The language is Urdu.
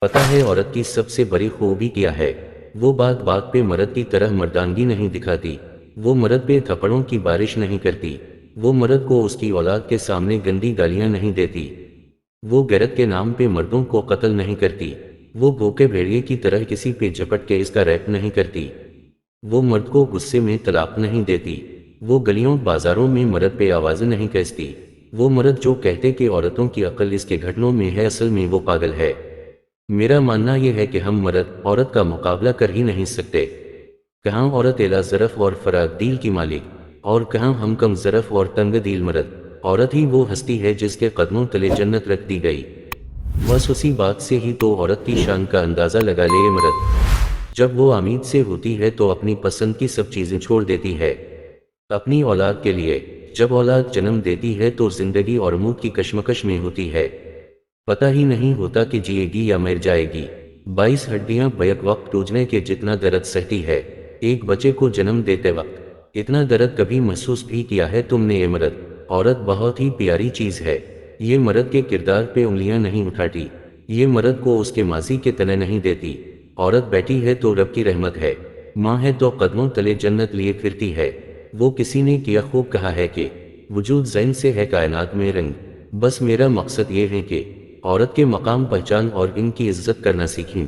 پتہ ہے عورت کی سب سے بڑی خوبی کیا ہے؟ وہ بات بات پہ مرد کی طرح مردانگی نہیں دکھاتی، وہ مرد پہ تھپڑوں کی بارش نہیں کرتی، وہ مرد کو اس کی اولاد کے سامنے گندی گالیاں نہیں دیتی، وہ غیرت کے نام پہ مردوں کو قتل نہیں کرتی، وہ بھوکے بھیڑیے کی طرح کسی پہ جھپٹ کے اس کا ریپ نہیں کرتی، وہ مرد کو غصے میں طلاق نہیں دیتی، وہ گلیوں بازاروں میں مرد پہ آوازیں نہیں کھینچتی، وہ مرد جو کہتے کہ عورتوں کی عقل اس کے گھٹنوں میں ہے اصل میں وہ پاگل ہے۔ میرا ماننا یہ ہے کہ ہم مرد عورت کا مقابلہ کر ہی نہیں سکتے۔ کہاں عورت اعلیٰ ظرف اور فراغ دل کی مالک، اور کہاں ہم کم ظرف اور تنگ دل مرد۔ عورت ہی وہ ہستی ہے جس کے قدموں تلے جنت رکھ دی گئی۔ بس اسی بات سے ہی تو عورت کی شان کا اندازہ لگا لے مرد۔ جب وہ امید سے ہوتی ہے تو اپنی پسند کی سب چیزیں چھوڑ دیتی ہے اپنی اولاد کے لیے۔ جب اولاد جنم دیتی ہے تو زندگی اور موت کی کشمکش میں ہوتی ہے، پتہ ہی نہیں ہوتا کہ جیے گی یا مر جائے گی۔ 22 ہڈیاں بیک وقت ٹوٹنے کے جتنا درد سہتی ہے ایک بچے کو جنم دیتے وقت، اتنا درد کبھی محسوس بھی کیا ہے تم نے اے مرد؟ عورت بہت ہی پیاری چیز ہے، یہ مرد کے کردار پہ انگلیاں نہیں اٹھاتی، یہ مرد کو اس کے ماضی کے تلے نہیں دیتی۔ عورت بیٹی ہے تو رب کی رحمت ہے، ماں ہے تو قدموں تلے جنت لیے پھرتی ہے۔ وہ کسی نے کیا خوب کہا ہے کہ وجود ذہن سے ہے کائنات میں رنگ۔ بس میرا مقصد یہ ہے کہ عورت کے مقام پہچان اور ان کی عزت کرنا سیکھیں۔